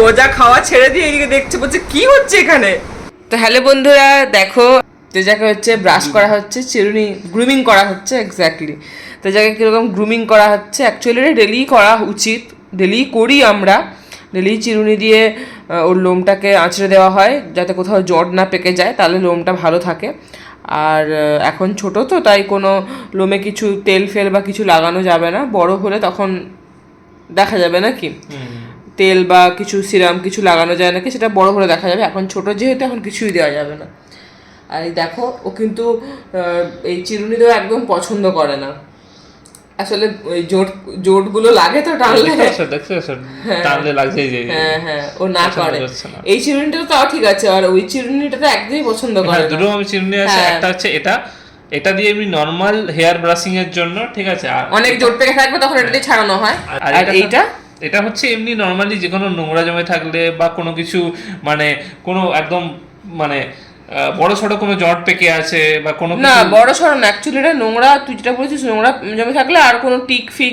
গোজা খাওয়া ছেড়ে দিয়ে এদিকে দেখছে, বলছে কি হচ্ছে এখানে। তো হ্যালো বন্ধুরা, দেখো তেজাকে হচ্ছে ব্রাশ করা হচ্ছে, চিরুনি গ্রুমিং করা হচ্ছে। এক্স্যাক্টলি তেজাকে কীরকম গ্রুমিং করা হচ্ছে, অ্যাকচুয়ালি ডেলি করা উচিত, ডেলি করি আমরা। ডেলি চিরুনি দিয়ে ওর লোমটাকে আঁচড়ে দেওয়া হয় যাতে কোথাও জট না পেকে যায়, তাহলে লোমটা ভালো থাকে। আর এখন ছোট তো, তাই কোনো লোমে কিছু তেল ফেল বা কিছু লাগানো যাবে না। বড় হলে তখন দেখা যাবে নাকি তেল বা কিছু সিরাম কিছু লাগানো যায় নাকি, সেটা বড় হলে দেখা যাবে। এখন ছোট যেহেতু এখন কিছুই দেওয়া যাবে না। আর এই দেখো, ও কিন্তু এই চিরুনি দেওয়া একদম পছন্দ করে না। আসলে ওই জোটগুলো লাগে তো টানলে, টানলে লাগছে। হ্যাঁ ও না করে। এই চিরুনিটা তো তাও ঠিক আছে, আর ওই চিরুনিটা তো একদমই পছন্দ করে না। দুটো চিরুনি আছে, একটা হচ্ছে এটা দিয়ে এমনি নরমাল হেয়ার ব্রাশিং এর জন্য, ঠিক আছে। আর অনেক জোট পেকে থাকবে তখন এটা দিয়ে ছাড়ানো হয়। আর এটা হচ্ছে এমনি নরমালি যে কোনো নোংরা জমে থাকলে বা কোনো কিছু মানে কোনো একদম মানে বড় সড়ো কোনো জট পেকে আছে বা কোনো না, বড় সড়ো না, অ্যাকচুয়ালি এটা নোংরা, তুই যেটা বলছিস নোংরা জমে থাকলে আর কোনো টিক ফ্লি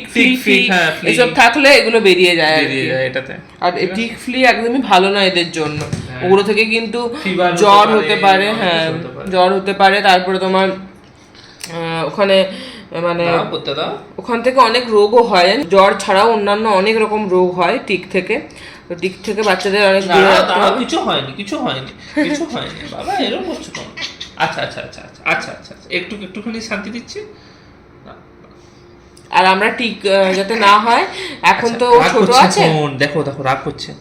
এসব থাকলে এগুলো বেরিয়ে যায় এটাতে। আর টিক ফ্লি একদমই ভালো না এদের জন্য। ওগুলো থেকে কিন্তু জ্বর হতে পারে, হ্যাঁ জ্বর হতে পারে। তারপরে তোমার ওখানে মানে ওখান থেকে অনেক রোগও হয়, জ্বর ছাড়াও অন্যান্য অনেক রকম রোগ হয় টিক থেকে। তো টিক থেকে বাচ্চাদের অনেক কিছু হয়নি বাবা, এরকম করছো কেন? আচ্ছা একটুখানি শান্তি দিচ্ছি। আর আমরা টিক যাতে না হয়, এখন তো ছোট আছে, দেখো রাগ করছে,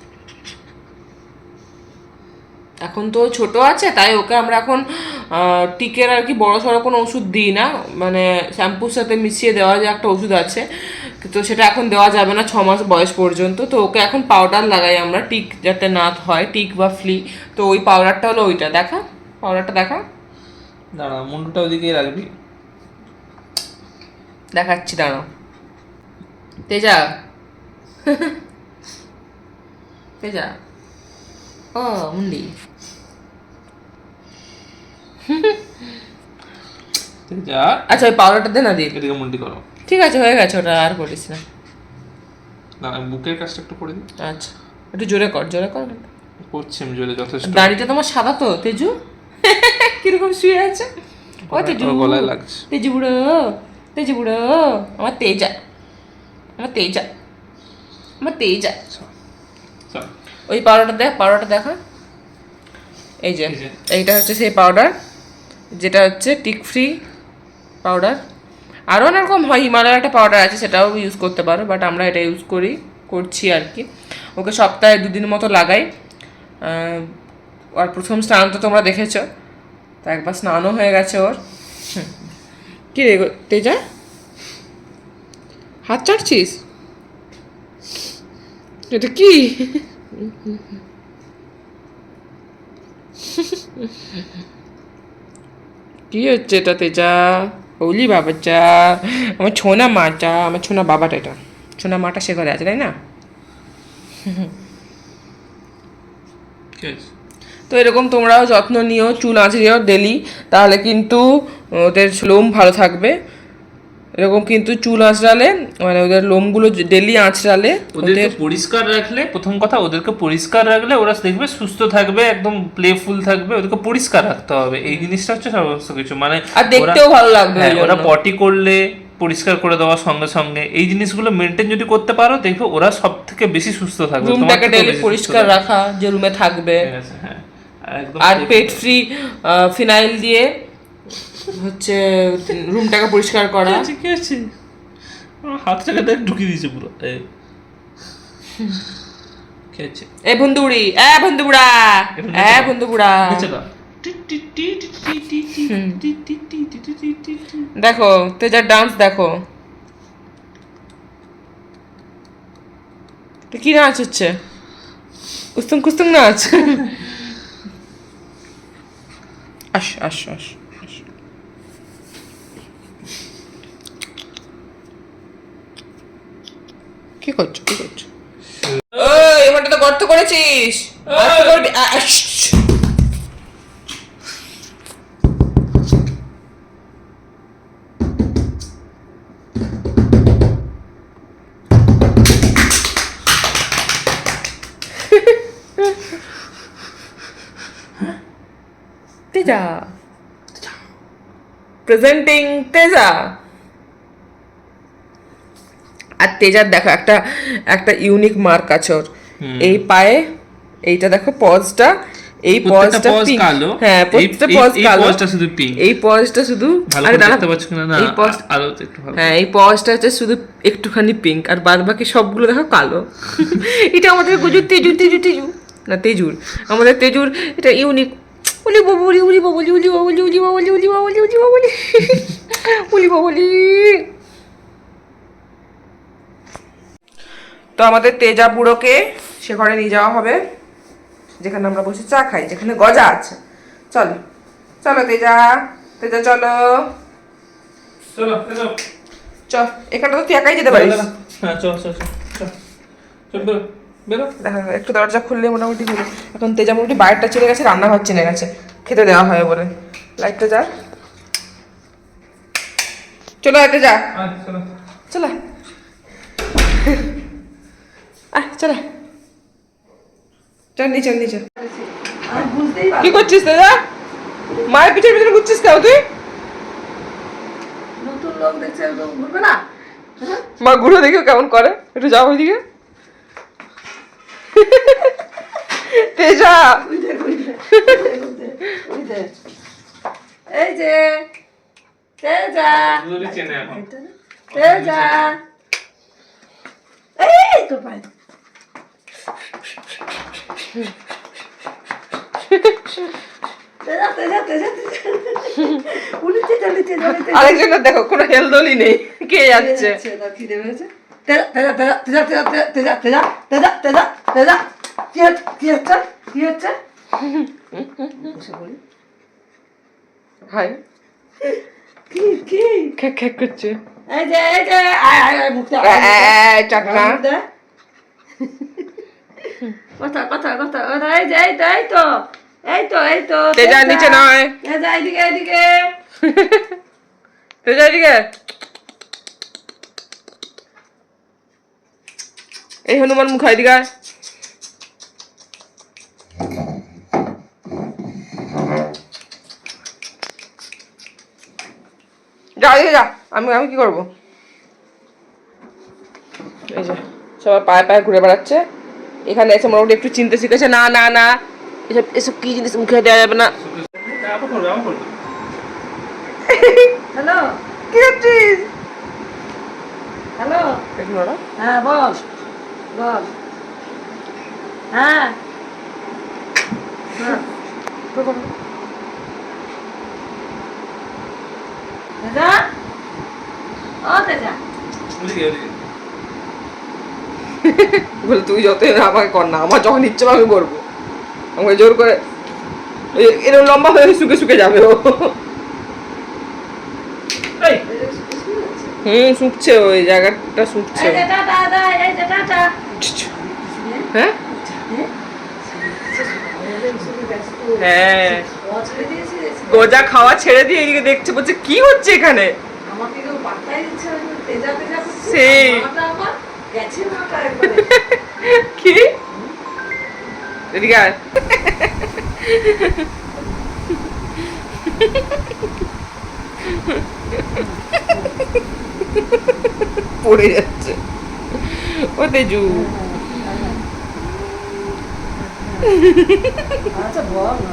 এখন তো ছোট আছে, তাই ওকে আমরা এখন টিকের আর কি বড় সড়ো কোনো ওষুধ দিই না। মানে শ্যাম্পুর সাথে মিশিয়ে দেওয়া যে একটা ওষুধ আছে, তো সেটা এখন দেওয়া যাবে না 6 মাস বয়স পর্যন্ত। তো ওকে এখন পাউডার লাগাই আমরা, টিক যাতে না হয়, টিক বা ফ্লি। তো ওই পাউডারটা হলো ওইটা, পাউডারটা দেখা, দাঁড়া মুন্ডুটা ওইদিকেই রাখবি, দেখাচ্ছি দাঁড়াও। তেজা ও মুন্ডি, আচ্ছা ওই পাউডারটা দে না, দিয়ে এদিকে মুন্ডি করো। ঠিক আছে, হয়ে গেছে, ওটা আর করিস না। বুকের কাজটা একটু করে দিই। আচ্ছা একটু জোরে কর করছি আমি জোরে, যথেষ্ট। দাড়িটা তোমার সাদা তো তেজু, কিরকম শুয়ে আছে ও তেজু, গলায় লাগছে। তেজু বুড়ো আমার তেজা। ওই পাউডারটা দেখা, এই যে এইটা হচ্ছে সেই পাউডার, যেটা হচ্ছে টিক ফ্রি পাউডার। আরও অনেক রকম হয়, হিমালয়ের একটা পাউডার আছে, সেটাও ইউজ করতে পারো, বাট আমরা এটা করছি আর কি। ওকে সপ্তাহে 2 দিন মতো লাগাই। আর প্রথম স্নান তো তোমরা দেখেছ, তা একবার স্নানও হয়ে গেছে ওর। কি রে তেজা, হাত চাটছিস? এটা কি? কি হচ্ছে এটা তেজা? ওলি বাবাচা, আমার ছোনা মাটা, আমার ছোনা বাবাটা, এটা ছোনা মাটা সে ঘরে আছে, তাই না? তো এরকম তোমরাও যত্ন নিও, চুল আঁচড়িও ডেলি, তাহলে কিন্তু ওদের লোম ভালো থাকবে। এরকম কিন্তু চুল আঁচড়ালে, মানে ওদের লোমগুলো ডেলি আঁচড়ালে, ওদেরকে পরিষ্কার রাখলে, প্রথম কথা ওদেরকে পরিষ্কার রাখলে ওরা দেখবে সুস্থ থাকবে, একদম প্লেফুল থাকবে। ওদেরকে পরিষ্কার রাখতে হবে, এই জিনিসটা হচ্ছে সমস্ত কিছু। মানে আর দেখতেও ভালো লাগবে। ওরা পটি করলে পরিষ্কার করে দেওয়ার সঙ্গে সঙ্গে এই জিনিসগুলো মেনটেন যদি করতে পারো, দেখবে ওরা সব থেকে বেশি সুস্থ থাকবে। রুমটাকে ডেলি পরিষ্কার রাখা, যে রুমে থাকবে, আর পেট ফ্রি ফিনাইল দিয়ে হচ্ছে রুমটাকে পরিষ্কার করা। কি আছে, হাতটাকে দেখ ঢুকিয়ে দিয়েছে পুরো। এ বন্ধুবুড়ি, দেখো তেজার ডান্স দেখো, কি নাচ হচ্ছে, কুস্তুং নাচ। আস কি করছো? এবারটা তো গর্ত করেছিস, তেজা, প্রেজেন্টিং তেজা। আর তেজার দেখো একটা একটা ইউনিক মার্ক আছে ওর এই পায়ে, এইটা দেখো পজটা, এই পজটা পিঙ্ক, হ্যাঁ প্রত্যেকটা পজ কালো, পজটা শুধু পিঙ্ক, এই পজটা শুধু, ভালো আরে করে দাঁড়া, দেখতে পাচ্ছ না? না এই পজ, আলো তো একটু ভালো, হ্যাঁ এই পজটা হচ্ছে শুধু একটুখানি পিঙ্ক, আর বাদ বাকি সবগুলো দেখো কালো। এটা আমাদের গুজুর তেজু তেজু তেজু না তেজুর, আমাদের তেজুর এটা ইউনিক। উলি বাবুলি উলি বাবুলি উলি বাবুলি উলি বাবুলি উলি বাবুলি উলি বাবুলি উলি বাবুলি। তো আমাদের তেজা বুড়োকে সে ঘরে নিয়ে যাওয়া হবে যেখানে আমরা বসে চা খাই, যেখানে গজা আছে। চলো চলো তেজা, তেজা চলো চলো চলো চল, এখানে তো তুই একাই যেতে পারিস। হ্যাঁ চল চল চল চল বেরো বেরো। দেখা একটু দরজা খুললে মোটামুটি হলো। এখন তেজা মোটামুটি বাইরটা চলে গেছে, রান্নাঘর চিনে গেছে, খেতে দেওয়া হয় বলে। লাইটটা যা, চলো তেজা চলো চলো চলো চল নিচে নিচে। কি করছিস তেজা? মায়ের পিঠের পিছনে ঘুরছিস কেউ তুই? নতুন লোক দেখছে ঘুরবে না? মা ঘুরে দেখো কেমন করে, একটু যাও ওইদিকে। তেজা এই যে তেজা, দুধুরি চেনে এখন। তেজা, এই তো পাই তেজা তেজা তেজা তেজা উলিতে চলিতে চলিতে আরেকজনের দেখো কোনো হেলদোলই নেই, কে যাচ্ছে। খিদে পেয়েছে। তেজা তেজা তেজা তেজা তেজা তেজা তেজা তেজা তেজা কি হচ্ছে কি হচ্ছে কি হচ্ছে? বসে বলি হাই কি কি খ্যাক খ্যাক করছে। এই যে আয় আয় আয় মুখটা চাকরা কথা কথা কথা ওরা এই যে এই তো এই তো এই তো এই তো তেজা নিচে নয়, তেজা এদিকে এদিকে তেজা এদিকে। এই হনুমান মুখ এদিকে আয়। যা এদিকে যা, আমি আমি কি করবো? এই যে সবার পায়ে পায়ে ঘুরে বেড়াচ্ছে, এখানে এসে মোটামুটি একটু চিনতে শিখেছে। না না না, এসব এসব কি জিনিস মুখে দেওয়া যাবে না। আবার করবে আবার করবে। হ্যালো কি করছিস? হ্যালো দেখুন ওরা হ্যাঁ বল বল হ্যাঁ হ্যাঁ তেজা ও তেজা ওদিকে ওদিকে। বলে তুই যতই না আমাকে কর না, আমার যখন ইচ্ছে হবে আমি করবো। আমাকে জোর করে এরকম লম্বা হয়ে শুকে শুকে যাবে ও। এই শুকছে, ওই জায়গাটা শুকছে। এই যে টাটা দা এই যে টাটা হ্যাঁ হ্যাঁ, গোজা খাওয়া ছেড়ে দিয়ে এদিকে দেখছে, বলছে কি হচ্ছে এখানে। আমাকে কেউ পাত্তাই দিচ্ছে না, তেজা তেজা করছে। সেই। মাটা আমার গেছে মাটা একবারে। কি এদিকে আয়। পড়ে যাচ্ছে ও তেজু। আচ্ছা বল না